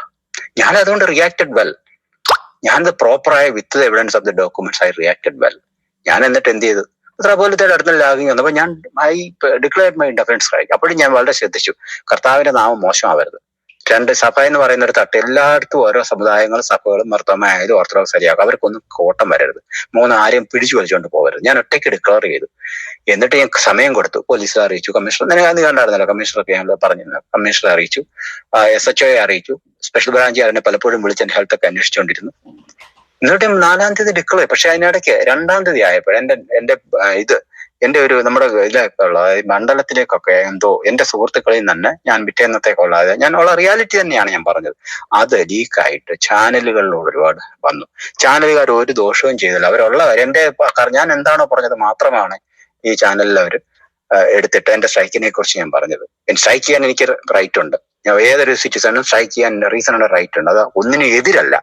ഞാൻ അതുകൊണ്ട് റിയാക്റ്റഡ് വെൽ. ഞാൻ പ്രോപ്പറായ with the evidence of the documents I reacted well. ഞാൻ എന്നിട്ട് എന്ത് ചെയ്തു? അത്ര പോലത്തെ അടുത്ത ലാഗിങ് വന്നപ്പോൾ ഞാൻ I declared my indifference crime. അപ്പോഴും ഞാൻ വളരെ ശ്രദ്ധിച്ചു കർത്താവിന്റെ നാമം മോശമാവരുത്. രണ്ട്, സഭ എന്ന് പറയുന്ന ഒരു തട്ട് എല്ലായിടത്തും ഓരോ സമുദായങ്ങളും സഭകളും മർത്തോമായാലും ഓർത്തഡോക്സ് ആയാലും അവർക്കൊന്നും കോട്ടം വരരുത്. മൂന്ന്, ആരെയും പിടിച്ചു വലിച്ചുകൊണ്ട് പോകരുത്. ഞാൻ ഒറ്റയ്ക്ക് ഡിക്ലെയർ ചെയ്തു. എന്നിട്ട് ഞാൻ സമയം കൊടുത്തു. പോലീസിനെ അറിയിച്ചു, കമ്മീഷണർ നീ കണ്ടായിരുന്നല്ലോ, കമ്മീഷണർക്ക് ഞാൻ പറഞ്ഞിരുന്നു. കമ്മീഷണറെ അറിയിച്ചു, SHO അറിയിച്ചു, സ്പെഷ്യൽ ബ്രാഞ്ച് അതിനെ പലപ്പോഴും വിളിച്ച് എന്റെ ഹെൽത്ത് ഒക്കെ അന്വേഷിച്ചുകൊണ്ടിരുന്നു. എന്നിട്ട് 4-ാം തീയതി ഡിക്ലെയർ. പക്ഷെ അതിനിടയ്ക്ക് 2-ാം തീയതി ആയപ്പോൾ എന്റെ ഒരു നമ്മുടെ ഇതിലൊക്കെ ഉള്ള മണ്ഡലത്തിലേക്കൊക്കെ എന്തോ എന്റെ സുഹൃത്തുക്കളിൽ തന്നെ ഞാൻ പിറ്റേന്നത്തേക്കുള്ള ഞാൻ ഉള്ള റിയാലിറ്റി തന്നെയാണ് ഞാൻ പറഞ്ഞത്. അത് ലീക്കായിട്ട് ചാനലുകളിലൂടെ ഒരുപാട് വന്നു. ചാനലുകാർ ഒരു ദോഷവും ചെയ്തില്ല. അവരുള്ള ഞാൻ എന്താണോ പറഞ്ഞത് മാത്രമാണ് ഈ ചാനലിൽ അവർ എടുത്തിട്ട് എന്റെ സ്ട്രൈക്കിനെ കുറിച്ച് ഞാൻ പറഞ്ഞത്. സ്ട്രൈക്ക് ചെയ്യാൻ എനിക്ക് റൈറ്റ് ഉണ്ട്. ഞാൻ ഏതൊരു സിറ്റിസണും സ്ട്രൈക്ക് ചെയ്യാൻ റീസണുള്ള റൈറ്റ് ഉണ്ട്. അത് ഒന്നിനും എതിരല്ല.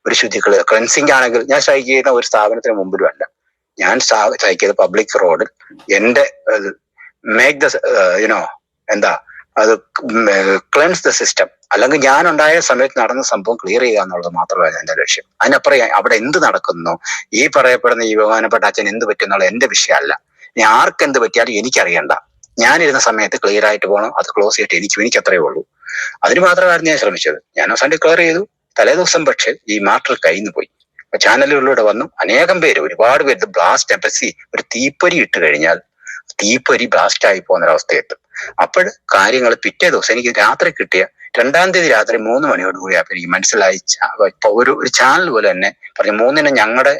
ഒരു ക്ലെൻസിങ് ആണെങ്കിൽ ഞാൻ സ്ട്രൈക്ക് ചെയ്യുന്ന ഒരു സ്ഥാപനത്തിന് മുമ്പിലും അല്ല. ഞാൻ സ്ട്രൈക്ക് ചെയ്ത പബ്ലിക് റോഡിൽ എന്റെ മേക്ക് ദ എന്താ അത് ക്ലെൻസ് ദ സിസ്റ്റം. അല്ലെങ്കിൽ ഞാൻ ഉണ്ടായ സമയത്ത് നടന്ന സംഭവം ക്ലിയർ ചെയ്യുക എന്നുള്ളത് മാത്രമല്ല എന്റെ ലക്ഷ്യം. അതിനപ്പുറം അവിടെ എന്ത് നടക്കുന്നു, ഈ പറയപ്പെടുന്ന ഈ ബഹുമാനപ്പെട്ട അച്ഛൻ എന്ത് പറ്റുന്നുള്ള എന്റെ വിഷയമല്ല. ഇനി ആർക്ക് എന്ത് പറ്റിയാലും എനിക്കറിയണ്ട. ഞാനിരുന്ന സമയത്ത് ക്ലിയർ ആയിട്ട് പോകണം. അത് ക്ലോസ് ചെയ്തിട്ട് എനിക്ക് അത്രയേ ഉള്ളൂ. അതിന് മാത്രമായിരുന്നു ഞാൻ ശ്രമിച്ചത്. ഞാൻ അവസാനം ഡിക്ലെയർ ചെയ്തു. തലേദിവസം പക്ഷെ ഈ മാറ്റർ കയ്യിൽ നിന്ന് പോയി. ചാനലുകളിലൂടെ വന്നു അനേകം പേര്, ഒരുപാട് പേര് ബ്ലാസ്റ്റ് എംബസി ഒരു തീപ്പൊരി ഇട്ട് കഴിഞ്ഞാൽ തീപ്പൊരി ബ്ലാസ്റ്റ് ആയി പോകുന്നൊരവസ്ഥ എത്തും. അപ്പോൾ കാര്യങ്ങൾ പിറ്റേ ദിവസം എനിക്ക് രാത്രി കിട്ടിയ 2-ാം തീയതി രാത്രി 3 മണിയോടുകൂടി എനിക്ക് മനസ്സിലായി. ഒരു ചാനൽ പോലെ തന്നെ പറഞ്ഞു, 3-ന് ഞങ്ങളുടെ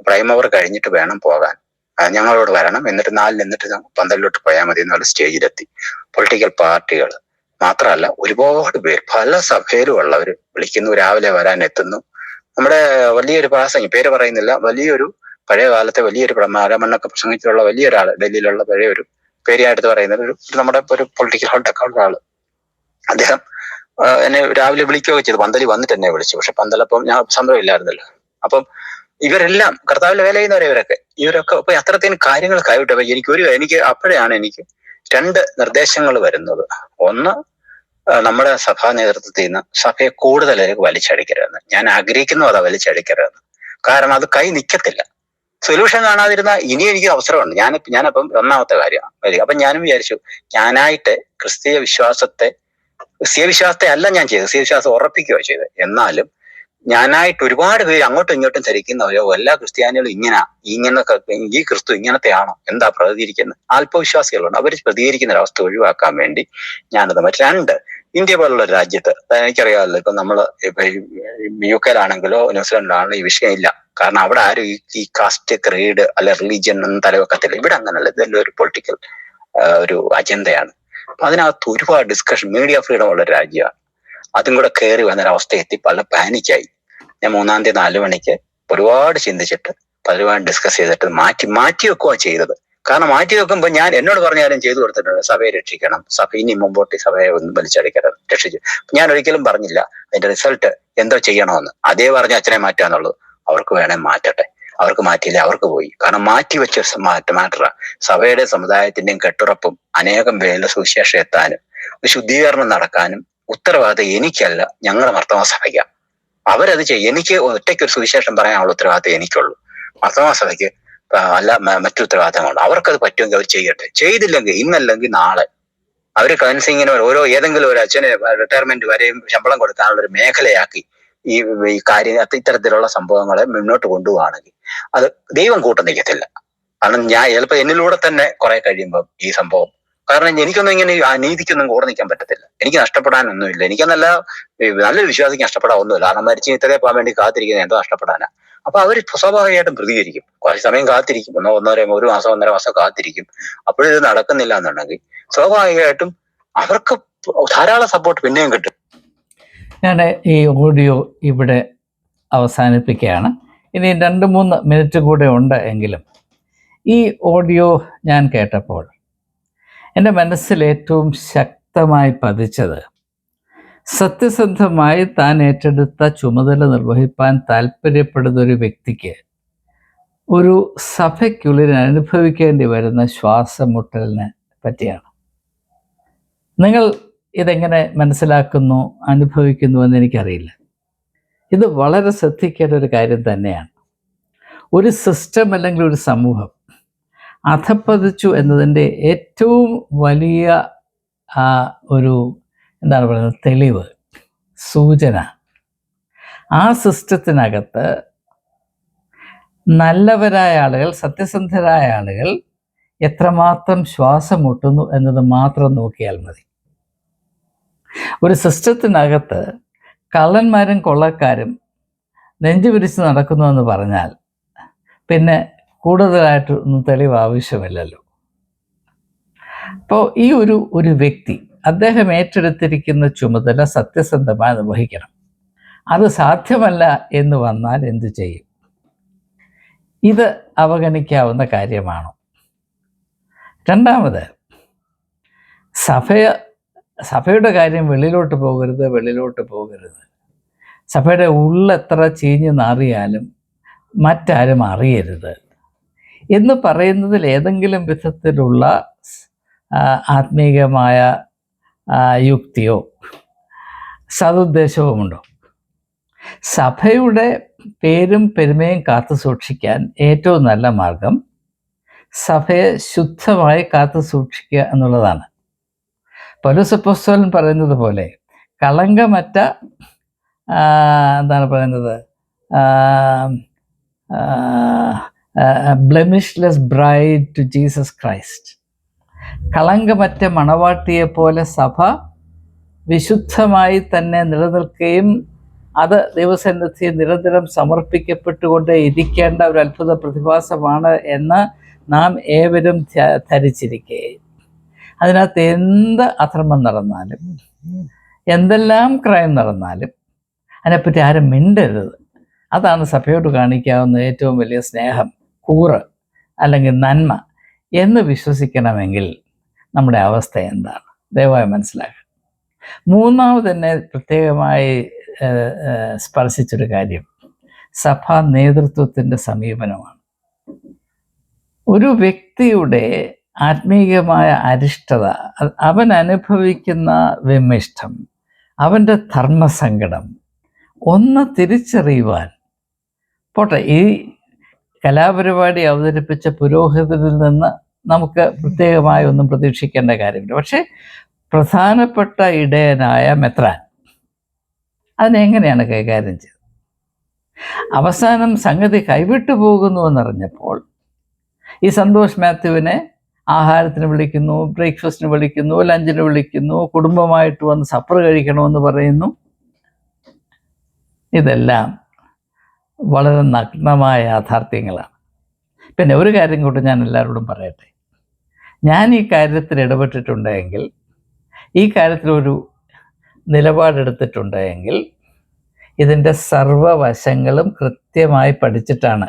പ്രൈം അവർ കഴിഞ്ഞിട്ട് വേണം പോകാൻ, ഞങ്ങളോട് വരണം, എന്നിട്ട് 4-ന് എന്നിട്ട് പന്തലിലോട്ട് പോയാൽ മതി എന്നുള്ള സ്റ്റേജിലെത്തി. പൊളിറ്റിക്കൽ പാർട്ടികൾ മാത്രമല്ല ഒരുപാട് പേര് പല സഭയിലും ഉള്ളവർ വിളിക്കുന്നു, രാവിലെ വരാൻ എത്തുന്നു. നമ്മുടെ വലിയൊരു പ്രാസംഗി, പേര് പറയുന്നില്ല, വലിയൊരു പഴയ കാലത്തെ വലിയൊരു മരമണ്ണൊക്കെ പ്രസംഗിച്ചിട്ടുള്ള വലിയൊരാള്, ഡൽഹിയിലുള്ള പഴയ ഒരു പേരിയായിട്ട് പറയുന്നത് നമ്മുടെ ഒരു പൊളിറ്റിക്കൽ ഹോൾഡൊക്കെ ഉള്ള ആള്. അദ്ദേഹം എന്നെ രാവിലെ വിളിക്കുകയൊക്കെ ചെയ്തു. പന്തലി വന്നിട്ട് എന്നെ വിളിച്ചു. പക്ഷെ പന്തലപ്പം ഞാൻ സംഭവമില്ലായിരുന്നല്ലോ. അപ്പം ഇവരെല്ലാം കർത്താവിന്റെ വേല ചെയ്യുന്നവരെ ഇവരൊക്കെ അപ്പൊ അത്രത്തേനും കാര്യങ്ങൾ കൈവിട്ടപ്പോ എനിക്ക് അപ്പോഴാണ് എനിക്ക് 2 നിർദ്ദേശങ്ങൾ വരുന്നത്. ഒന്ന്, നമ്മുടെ സഭാ നേതൃത്വത്തിൽ നിന്ന് സഭയെ കൂടുതലേക്ക് വലിച്ചടിക്കരുതെന്ന്. ഞാൻ ആഗ്രഹിക്കുന്നു അതാ, വലിച്ചടിക്കരുതെന്ന്. കാരണം അത് കൈ നിൽക്കത്തില്ല. സൊല്യൂഷൻ കാണാതിരുന്ന ഇനി എനിക്ക് അവസരമുണ്ട്. ഞാനപ്പം 1-ാമത്തെ കാര്യമാണ്. അപ്പൊ ഞാനും വിചാരിച്ചു, ഞാനായിട്ട് ക്രിസ്തീയ വിശ്വാസത്തെ അല്ല ഞാൻ ചെയ്തത്, ക്രിസ്തീയ വിശ്വാസം ഉറപ്പിക്കുകയോ ചെയ്തത്. എന്നാലും ഞാനായിട്ട് ഒരുപാട് പേര് അങ്ങോട്ടും ഇങ്ങോട്ടും ധരിക്കുന്നവരോ എല്ലാ ക്രിസ്ത്യാനികളും ഇങ്ങനൊക്കെ ഈ ക്രിസ്തു ഇങ്ങനത്തെയാണോ, എന്താ പ്രതികരിക്കുന്നത്, അല്പവിശ്വാസികളുണ്ട്. അവർ പ്രതികരിക്കുന്ന ഒരവസ്ഥ ഒഴിവാക്കാൻ വേണ്ടി ഞാനത് 2, ഇന്ത്യ പോലുള്ള രാജ്യത്ത് എനിക്കറിയാമല്ലോ, ഇപ്പൊ നമ്മള് UK-ലാണെങ്കിലോ ന്യൂസിലൻഡിലാണെങ്കിലോ ഈ വിഷയം ഇല്ല. കാരണം അവിടെ ആരും ഈ കാസ്റ്റ്, ക്രീഡ് അല്ലെ റിലീജിയൻ ഒന്നും തലവെക്കത്തില്ല. ഇവിടെ അങ്ങനല്ല. ഇതെല്ലാം ഒരു പൊളിറ്റിക്കൽ ഒരു അജണ്ടയാണ്. അപ്പൊ അതിനകത്ത് ഒരുപാട് ഡിസ്കഷൻ, മീഡിയ ഫ്രീഡം ഉള്ള ഒരു രാജ്യമാണ്. അതും കൂടെ കയറി വന്നൊരവസ്ഥ എത്തി. പല പാനിക്കായി. ഞാൻ 3-ാം തീയതി 4 മണിക്ക് ഒരുപാട് ചിന്തിച്ചിട്ട് ഒരുപാട് ഡിസ്കസ് ചെയ്തിട്ട് മാറ്റി വെക്കുക ചെയ്തത്. കാരണം മാറ്റി വെക്കുമ്പോൾ ഞാൻ എന്നോട് പറഞ്ഞാലും ചെയ്തു കൊടുത്തിട്ടുണ്ട്, സഭയെ രക്ഷിക്കണം, സഭ ഇനി മുമ്പോട്ട് സഭയെ ഒന്നും വലിച്ചടിക്കരുത്, രക്ഷിച്ചു. ഞാൻ ഒരിക്കലും പറഞ്ഞില്ല അതിന്റെ റിസൾട്ട് എന്തോ ചെയ്യണമെന്ന്. അതേ പറഞ്ഞ അച്ഛനെ മാറ്റാന്നുള്ളത്. അവർക്ക് വേണേ മാറ്റട്ടെ. അവർക്ക് മാറ്റിയില്ല, അവർക്ക് പോയി. കാരണം മാറ്റി വെച്ച മാറ്ററാ. സഭയുടെ സമുദായത്തിന്റെയും കെട്ടുറപ്പും അനേകം പേരുടെ സുവിശേഷം എത്താനും ശുദ്ധീകരണം നടക്കാനും ഉത്തരവാദിത്തം എനിക്കല്ല, ഞങ്ങളുടെ മർത്തോമാ സഭയ്ക്കാ. അവരത് ചെയ്യും. എനിക്ക് ഒറ്റയ്ക്കൊരു സുവിശേഷം പറയാനുള്ള ഉത്തരവാദിത്തം എനിക്കുള്ളൂ. മർത്തോമാ സഭയ്ക്ക് അല്ല മറ്റു ഉത്തരവാദിത്തങ്ങളുണ്ട്. അവർക്കത് പറ്റുമെങ്കിൽ അവർ ചെയ്യട്ടെ. ചെയ്തില്ലെങ്കിൽ ഇന്നല്ലെങ്കിൽ നാളെ അവര് ക്ലൻസിങ്ങിന് ഏതെങ്കിലും ഒരു അച്ഛന് റിട്ടയർമെന്റ് വരെയും ശമ്പളം കൊടുക്കാനുള്ള ഒരു മേഖലയാക്കി ഈ കാര്യം ഇത്തരത്തിലുള്ള സംഭവങ്ങളെ മുന്നോട്ട് കൊണ്ടുപോവുകയാണെങ്കിൽ അത് ദൈവം കൂട്ടം നിൽക്കത്തില്ല. കാരണം ഞാൻ ചിലപ്പോൾ എന്നിലൂടെ തന്നെ കുറെ കഴിയുമ്പോൾ ഈ സംഭവം, കാരണം എനിക്കൊന്നും ഇങ്ങനെ അനീതിക്കൊന്നും കൂടെ നിൽക്കാൻ പറ്റത്തില്ല. എനിക്ക് നഷ്ടപ്പെടാനൊന്നുമില്ല. നല്ലൊരു വിശ്വാസിക്ക് നഷ്ടപ്പെടാൻ ഒന്നുമില്ല. കാരണം മരിച്ച് ഇത്രേ പോകാൻ വേണ്ടി കാത്തിരിക്കുന്നത് എന്തോ നഷ്ടപ്പെടാനാ. അപ്പൊ അവര് സ്വാഭാവികമായിട്ടും പ്രതികരിക്കും. കുറച്ച് സമയം കാത്തിരിക്കും, 1 മാസം 1.5 മാസം കാത്തിരിക്കും. അപ്പോഴിത് നടക്കുന്നില്ല എന്നുണ്ടെങ്കിൽ സ്വാഭാവികമായിട്ടും അവർക്ക് ധാരാളം സപ്പോർട്ട് പിന്നെയും കിട്ടും. ഞാൻ ഈ ഓഡിയോ ഇവിടെ അവസാനിപ്പിക്കുകയാണ്. ഇനി 2-3 മിനിറ്റ് കൂടെ ഉണ്ട്. എങ്കിലും ഈ ഓഡിയോ ഞാൻ കേട്ടപ്പോൾ എൻ്റെ മനസ്സിൽ ഏറ്റവും ശക്തമായി പതിച്ചത്, സത്യസന്ധമായി താൻ ഏറ്റെടുത്ത ചുമതല നിർവഹിപ്പാൻ താല്പര്യപ്പെടുന്ന ഒരു വ്യക്തിക്ക് ഒരു സഭയ്ക്കുള്ളിൽ അനുഭവിക്കേണ്ടി വരുന്ന ശ്വാസം മുട്ടലിന് പറ്റിയാണ്. നിങ്ങൾ ഇതെങ്ങനെ മനസ്സിലാക്കുന്നു, അനുഭവിക്കുന്നു എന്ന് എനിക്കറിയില്ല. ഇത് വളരെ ശ്രദ്ധിക്കേണ്ട ഒരു കാര്യം തന്നെയാണ്. ഒരു സിസ്റ്റം അല്ലെങ്കിൽ ഒരു സമൂഹം അധപ്പതിച്ചു എന്നതിൻ്റെ ഏറ്റവും വലിയ ഒരു എന്താണ് പറയുന്നത്, തെളിവ്, സൂചന, ആ സിസ്റ്റത്തിനകത്ത് നല്ലവരായ ആളുകൾ, സത്യസന്ധരായ ആളുകൾ എത്രമാത്രം ശ്വാസം മുട്ടുന്നു എന്നത് മാത്രം നോക്കിയാൽ മതി. ഒരു സിസ്റ്റത്തിനകത്ത് കള്ളന്മാരും കൊള്ളക്കാരും നെഞ്ചു പിരിച്ച് നടക്കുന്നു എന്ന് പറഞ്ഞാൽ പിന്നെ കൂടുതലായിട്ടൊന്നും തെളിവ് ആവശ്യമില്ലല്ലോ. അപ്പോൾ ഈ ഒരു വ്യക്തി, അദ്ദേഹം ഏറ്റെടുത്തിരിക്കുന്ന ചുമതല സത്യസന്ധമായി നിർവഹിക്കണം. അത് സാധ്യമല്ല എന്ന് വന്നാൽ എന്തു ചെയ്യും? ഇത് അവഗണിക്കാവുന്ന കാര്യമാണോ? രണ്ടാമത്, സഭയുടെ കാര്യം വെളിയിലോട്ട് പോകരുത്. സഭയുടെ ഉള്ളെത്ര ചീഞ്ഞ് നാറിയാലും മറ്റാരും അറിയരുത് എന്ന് പറയുന്നതിൽ ഏതെങ്കിലും വിധത്തിലുള്ള ആത്മീകമായ യുക്തിയോ സതുദ്ദേശവുമുണ്ടോ? സഭയുടെ പേരും പെരുമയും കാത്തു സൂക്ഷിക്കാൻ ഏറ്റവും നല്ല മാർഗം സഭയെ ശുദ്ധമായി കാത്തു സൂക്ഷിക്കുക എന്നുള്ളതാണ്. പൗലോസ് അപ്പോസ്തലൻ പറയുന്നത് പോലെ കളങ്കമറ്റ എന്താണ് പറയുന്നത്, ബ്ലെമിഷ്ലെസ് ബ്രൈഡ് ടു ജീസസ് ക്രൈസ്റ്റ്. കളങ്കമറ്റ മണവാട്ടിയെ പോലെ സഭ വിശുദ്ധമായി തന്നെ നിലനിൽക്കുകയും അത് ദൈവസന്നിധിയിൽ നിരന്തരം സമർപ്പിക്കപ്പെട്ടുകൊണ്ട് ഇരിക്കേണ്ട ഒരു അത്ഭുത പ്രതിഭാസമാണ് എന്ന് നാം ഏവരും ധരിച്ചിരിക്കെ, അതിനകത്ത് എന്ത് അധർമ്മം നടന്നാലും എന്തെല്ലാം ക്രൈം നടന്നാലും അതിനെപ്പറ്റി ആരും മിണ്ടരുത്. അതാണ് സഭയോട് കാണിക്കാവുന്ന ഏറ്റവും വലിയ സ്നേഹം, കൂറ് അല്ലെങ്കിൽ നന്മ എന്ന് വിശ്വസിക്കണമെങ്കിൽ നമ്മുടെ അവസ്ഥ എന്താണ്? ദയവായി മനസ്സിലാക്കുക. മൂന്നാമത് തന്നെ പ്രത്യേകമായി സ്പർശിച്ചൊരു കാര്യം സഭാ നേതൃത്വത്തിൻ്റെ സമീപനമാണ്. ഒരു വ്യക്തിയുടെ ആത്മീയമായ അരിഷ്ടത, അവൻ അനുഭവിക്കുന്ന വിമിഷ്ടം, അവൻ്റെ ധർമ്മസങ്കടം ഒന്ന് തിരിച്ചറിയുവാൻ പോട്ടെ, ഈ കലാപരിപാടി അവതരിപ്പിച്ച പുരോഹിതരിൽ നിന്ന് നമുക്ക് പ്രത്യേകമായി ഒന്നും പ്രതീക്ഷിക്കേണ്ട കാര്യമില്ല. പക്ഷേ പ്രധാനപ്പെട്ട ഇടയനായ മെത്രാൻ അതിനെങ്ങനെയാണ് കൈകാര്യം ചെയ്തത്? അവസാനം സംഗതി കൈവിട്ടു പോകുന്നു എന്നറിഞ്ഞപ്പോൾ ഈ സന്തോഷ് മാത്യുവിനെ ആഹാരത്തിന് വിളിക്കുന്നു, ബ്രേക്ക്ഫാസ്റ്റിന് വിളിക്കുന്നു, ലഞ്ചിന് വിളിക്കുന്നു, കുടുംബമായിട്ട് വന്ന് സപ്പർ കഴിക്കണമെന്ന് പറയുന്നു. ഇതെല്ലാം വളരെ നഗ്നമായ യാഥാർത്ഥ്യങ്ങളാണ്. പിന്നെ ഒരു കാര്യം കൂടി ഞാൻ എല്ലാവരോടും പറയട്ടെ. ഞാൻ ഈ കാര്യത്തിൽ ഇടപെട്ടിട്ടുണ്ടെങ്കിൽ, ഈ കാര്യത്തിലൊരു നിലപാടെടുത്തിട്ടുണ്ടെങ്കിൽ ഇതിൻ്റെ സർവവശങ്ങളും കൃത്യമായി പഠിച്ചിട്ടാണ്.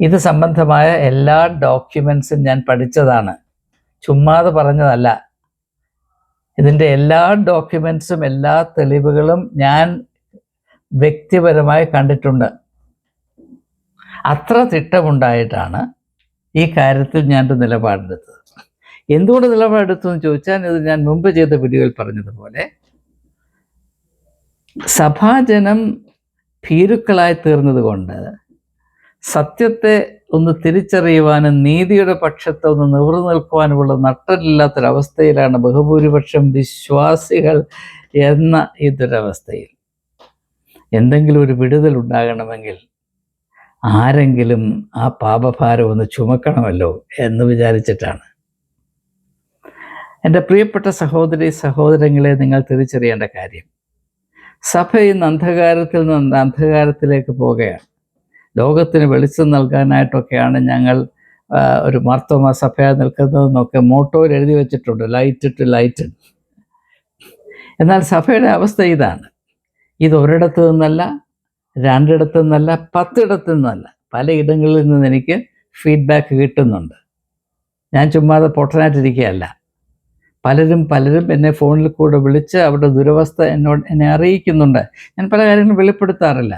ഇത് സംബന്ധമായ എല്ലാ ഡോക്യുമെൻസും ഞാൻ പഠിച്ചതാണ്, ചുമ്മാതെ പറഞ്ഞതല്ല. ഇതിൻ്റെ എല്ലാ ഡോക്യുമെൻസും എല്ലാ തെളിവുകളും ഞാൻ വ്യക്തിപരമായി കണ്ടിട്ടുണ്ട്. അത്ര തിട്ടമുണ്ടായിട്ടാണ് ഈ കാര്യത്തിൽ ഞാനൊരു നിലപാടെടുത്തത്. എന്തുകൊണ്ട് നിലപാടെടുത്തു എന്ന് ചോദിച്ചാൽ, ഇത് ഞാൻ മുമ്പ് ചെയ്ത വീഡിയോയിൽ പറഞ്ഞതുപോലെ സഭാജനം ഭീരുക്കളായി തീർന്നത് കൊണ്ട് സത്യത്തെ ഒന്ന് തിരിച്ചറിയുവാനും നീതിയുടെ പക്ഷത്ത് ഒന്ന് നിവർന്നു നിൽക്കുവാനുമുള്ള നട്ടലില്ലാത്തൊരവസ്ഥയിലാണ് ബഹുഭൂരിപക്ഷം വിശ്വാസികൾ എന്ന ഈ ദുരവസ്ഥയിൽ എന്തെങ്കിലും ഒരു വിടുതൽ ഉണ്ടാകണമെങ്കിൽ ആരെങ്കിലും ആ പാപഭാരം ഒന്ന് ചുമക്കണമല്ലോ എന്ന് വിചാരിച്ചിട്ടാണ്. എൻ്റെ പ്രിയപ്പെട്ട സഹോദരങ്ങളെ, നിങ്ങൾ തിരിച്ചറിയേണ്ട കാര്യം, സഭ ഇന്ന് അന്ധകാരത്തിൽ നിന്ന് അന്ധകാരത്തിലേക്ക് പോകുകയാണ്. ലോകത്തിന് വെളിച്ചം നൽകാനായിട്ടൊക്കെയാണ് ഞങ്ങൾ ഒരു മാർത്തോമാ സഭയായി നിൽക്കുന്നതെന്നൊക്കെ മോട്ടോയിൽ എഴുതി വെച്ചിട്ടുണ്ട്, ലൈറ്റ് ടു ലൈറ്റ്. എന്നാൽ സഭയുടെ അവസ്ഥ ഇതാണ്. ഇത് ഒരിടത്തു നിന്നല്ല, രണ്ടിടത്തു നിന്നല്ല, 10 ഇടത്തു നിന്നല്ല, പലയിടങ്ങളിൽ നിന്ന് എനിക്ക് ഫീഡ്ബാക്ക് കിട്ടുന്നുണ്ട്. ഞാൻ ചുമ്മാതെ പൊട്ടനായിട്ടിരിക്കുകയല്ല. പലരും എന്നെ ഫോണിൽ കൂടെ വിളിച്ച് അവരുടെ ദുരവസ്ഥ എന്നെ അറിയിക്കുന്നുണ്ട്. ഞാൻ പല കാര്യങ്ങളും വെളിപ്പെടുത്താറില്ല,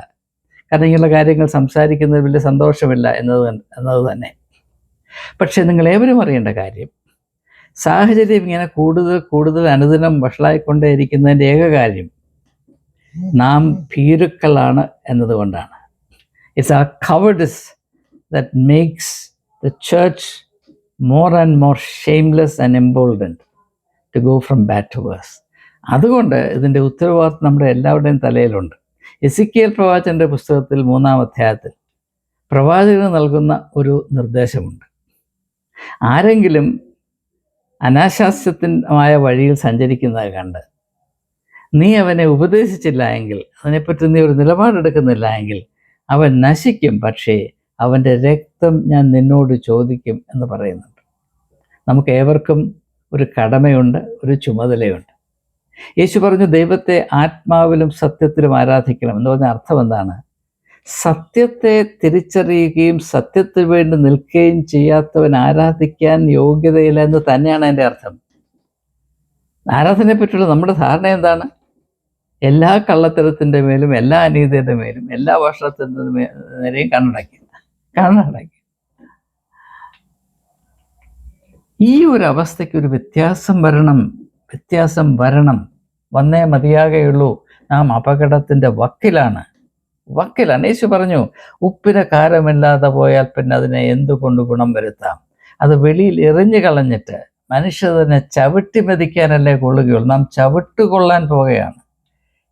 കാരണം ഇങ്ങനെയുള്ള കാര്യങ്ങൾ സംസാരിക്കുന്നതിൽ വലിയ സന്തോഷമില്ല എന്നത് തന്നെ. പക്ഷേ നിങ്ങൾ ഏവരും അറിയേണ്ട കാര്യം, സാഹചര്യം ഇങ്ങനെ കൂടുതൽ കൂടുതൽ അനുദിനം വഷളായിക്കൊണ്ടേയിരിക്കുന്നതിൻ്റെ ഏക കാര്യം നാം ഭീരുക്കളാണ് എന്നതുകൊണ്ടാണ്. ഇറ്റ്സ് ആ cowardice that makes the church more and more shameless and emboldened to go from bad to worse. അതുകൊണ്ട് ഇതിൻ്റെ ഉത്തരവാദിത്വം നമ്മുടെ എല്ലാവരുടെയും തലയിലുണ്ട്. എസെക്കിയേൽ പ്രവാചകന്റെ പുസ്തകത്തിൽ 3-ാം അധ്യായത്തിൽ പ്രവാചകന് നൽകുന്ന ഒരു നിർദ്ദേശമുണ്ട്. ആരെങ്കിലും അനാശാസ്യമായ വഴിയിൽ സഞ്ചരിക്കുന്നത് കണ്ട് നീ അവനെ ഉപദേശിച്ചില്ല എങ്കിൽ, അതിനെപ്പറ്റി നീ ഒരു നിലപാടെടുക്കുന്നില്ല എങ്കിൽ അവൻ നശിക്കും, പക്ഷേ അവൻ്റെ രക്തം ഞാൻ നിന്നോട് ചോദിക്കും എന്ന് പറയുന്നുണ്ട്. നമുക്ക് ഏവർക്കും ഒരു കടമയുണ്ട്, ഒരു ചുമതലയുണ്ട്. യേശു പറഞ്ഞു, ദൈവത്തെ ആത്മാവിലും സത്യത്തിലും ആരാധിക്കണം എന്ന് പറഞ്ഞ അർത്ഥം എന്താണ്? സത്യത്തെ തിരിച്ചറിയുകയും സത്യത്തിന് വേണ്ടി നിൽക്കുകയും ചെയ്യാത്തവൻ ആരാധിക്കാൻ യോഗ്യതയില്ല എന്ന് തന്നെയാണ് അതിൻ്റെ അർത്ഥം. ആരാധനയെ പറ്റിയുള്ള നമ്മുടെ ധാരണ എന്താണ്? എല്ലാ കള്ളത്തരത്തിൻ്റെ മേലും, എല്ലാ അനീതിയുടെ മേലും, എല്ലാ വർഷത്തിൻ്റെ നേരെയും കണ്ണടക്കി. ഈ ഒരു അവസ്ഥയ്ക്ക് ഒരു വ്യത്യാസം വരണം, വന്നേ മതിയാകെയുള്ളൂ. നാം അപകടത്തിൻ്റെ വക്കിലാണ്. യേശു പറഞ്ഞു, ഉപ്പിന് കാരമില്ലാതെ പോയാൽ പിന്നെ അതിനെ എന്തുകൊണ്ട് ഗുണം വരുത്താം? അത് വെളിയിൽ എറിഞ്ഞു കളഞ്ഞിട്ട് മനുഷ്യനെ ചവിട്ടി മെതിക്കാനല്ലേ കൊള്ളുകയുള്ളൂ. നാം ചവിട്ടുകൊള്ളാൻ പോകുകയാണ്.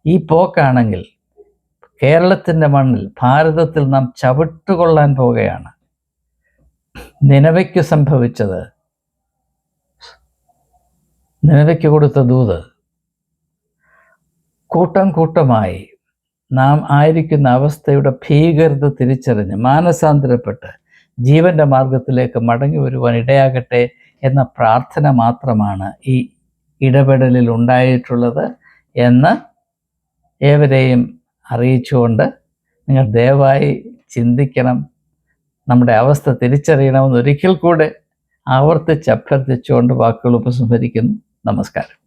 ഈ പോക്കാണെങ്കിൽ കേരളത്തിൻ്റെ മണ്ണിൽ, ഭാരതത്തിൽ നാം ചവിട്ടുകൊള്ളാൻ പോകുകയാണ്. നിനവയ്ക്ക് സംഭവിച്ചത്, നിനവയ്ക്ക് കൊടുത്ത ദൂത്, കൂട്ടം കൂട്ടമായി നാം ആയിരിക്കുന്ന അവസ്ഥയുടെ ഭീകരത തിരിച്ചറിഞ്ഞ് മാനസാന്തരപ്പെട്ട് ജീവൻ്റെ മാർഗത്തിലേക്ക് മടങ്ങി വരുവാൻ ഇടയാകട്ടെ എന്ന പ്രാർത്ഥന മാത്രമാണ് ഈ ഇടപെടലിൽ ഉണ്ടായിട്ടുള്ളത് എന്ന് ഏവരെയും അറിയിച്ചുകൊണ്ട് നിങ്ങൾ ദയവായി ചിന്തിക്കണം, നമ്മുടെ അവസ്ഥ തിരിച്ചറിയണമെന്ന് ഒരിക്കൽ കൂടെ ആവർത്തിച്ച് അഭ്യർത്ഥിച്ചുകൊണ്ട് വാക്കുകൾ ഉപസംഹരിക്കുന്നു. നമസ്കാരം.